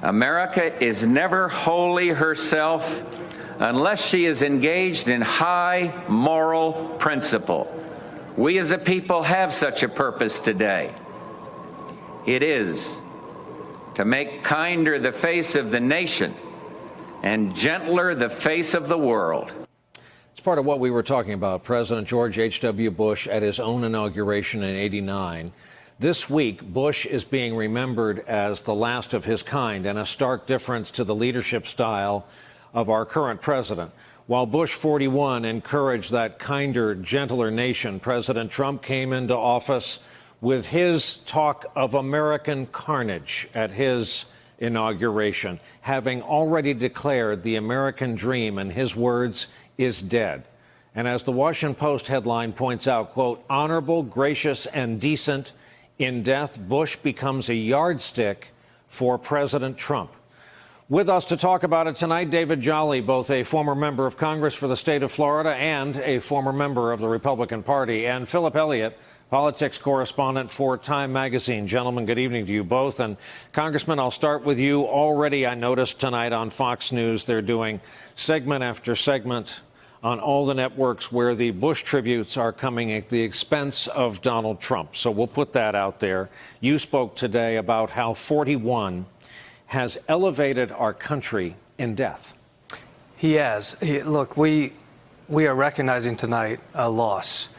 America is never wholly herself unless she is engaged in high moral principle. We as a people have such a purpose today. It is to make kinder the face of the nation and gentler the face of the world. It's part of what we were talking about. President George H.W. Bush at his own inauguration in '89. This week, Bush is being remembered as the last of his kind, and a stark difference to the leadership style of our current president. While Bush 41 encouraged that kinder, gentler nation, President Trump came into office with his talk of American carnage at his inauguration, having already declared the American dream, in his words, is dead. And as the Washington Post headline points out, quote, honorable, gracious, and decent, in death, Bush becomes a yardstick for President Trump. With us to talk about it tonight, David Jolly, both a former member of Congress for the state of Florida and a former member of the Republican Party, and Philip Elliott, politics correspondent for Time Magazine. Gentlemen, good evening to you both. And Congressman, I'll start with you. Already, I noticed tonight on Fox News, they're doing segment after segment on all the networks where the Bush tributes are coming at the expense of Donald Trump. So we'll put that out there. You spoke today about how 41 has elevated our country in death. He has. Look, we are recognizing tonight a loss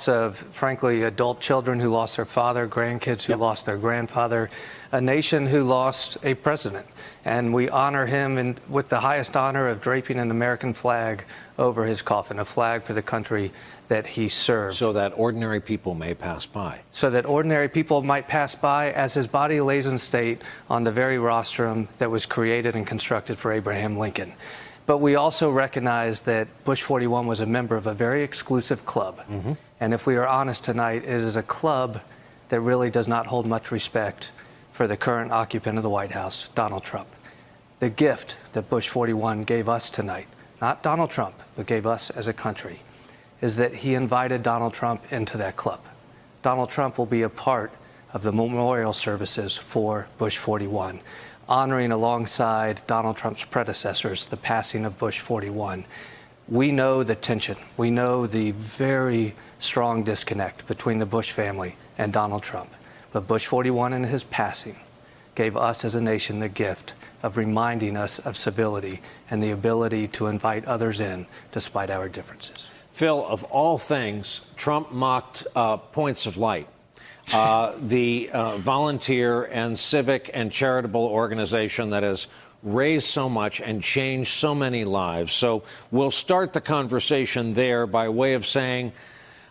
of, frankly, adult children who lost their father, grandkids who lost their grandfather, a nation who lost a president. And we honor him with the highest honor of draping an American flag over his coffin, a flag for the country that he served. So that ordinary people may pass by. So that ordinary people might pass by as his body lays in state on the very rostrum that was created and constructed for Abraham Lincoln. But we also recognize that Bush 41 was a member of a very exclusive club. And if we are honest tonight, it is a club that really does not hold much respect for the current occupant of the White House, Donald Trump. The gift that Bush 41 gave us tonight, not Donald Trump, but gave us as a country, is that he invited Donald Trump into that club. Donald Trump will be a part of the memorial services for Bush 41, honoring alongside Donald Trump's predecessors the passing of Bush 41. We know the tension. We know the very strong disconnect between the Bush family and Donald Trump. But Bush 41 in his passing gave us as a nation the gift of reminding us of civility and the ability to invite others in despite our differences. Phil, of all things, Trump mocked Points of Light, the volunteer and civic and charitable organization that has raised so much and changed so many lives. So we'll start the conversation there by way of saying,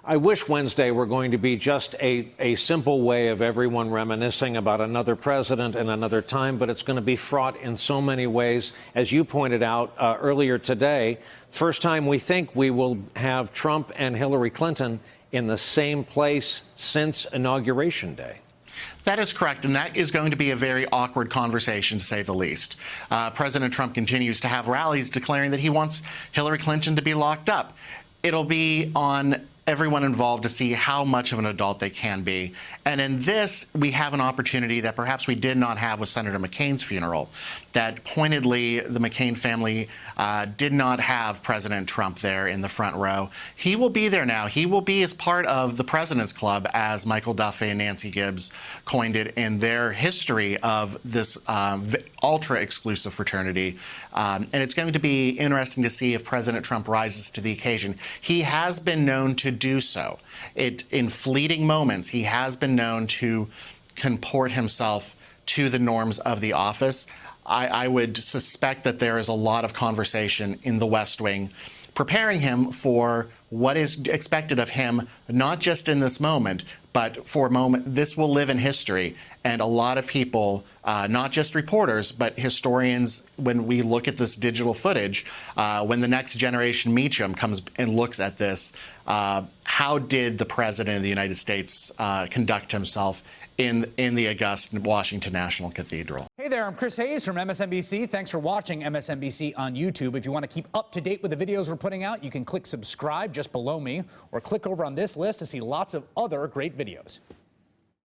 I wish Wednesday were going to be just a simple way of everyone reminiscing about another president and another time, but it's going to be fraught in so many ways. As you pointed out earlier today, first time we think we will have Trump and Hillary Clinton in the same place since Inauguration Day. That is correct, and that is going to be a very awkward conversation, to say the least. President Trump continues to have rallies declaring that he wants Hillary Clinton to be locked up. It'll be on everyone involved to see how much of an adult they can be. And in this, we have an opportunity that perhaps we did not have with Senator McCain's funeral, that pointedly the McCain family did not have President Trump there in the front row. He will be there now. He will be as part of the President's Club, as Michael Duffy and Nancy Gibbs coined it in their history of this ultra-exclusive fraternity. And it's going to be interesting to see if President Trump rises to the occasion. He has been known to do so. In fleeting moments, he has been known to comport himself to the norms of the office. I would suspect that there is a lot of conversation in the West Wing preparing him for what is expected of him, not just in this moment, but for a moment. This will live in history. And a lot of people, not just reporters, but historians, when we look at this digital footage, when the next generation Meacham comes and looks at this, how did the President of the United States conduct himself in the august Washington National Cathedral? Hey there, I'm Chris Hayes from MSNBC. Thanks for watching MSNBC on YouTube. If you want to keep up to date with the videos we're putting out, you can click subscribe just below me, or click over on this list to see lots of other great videos.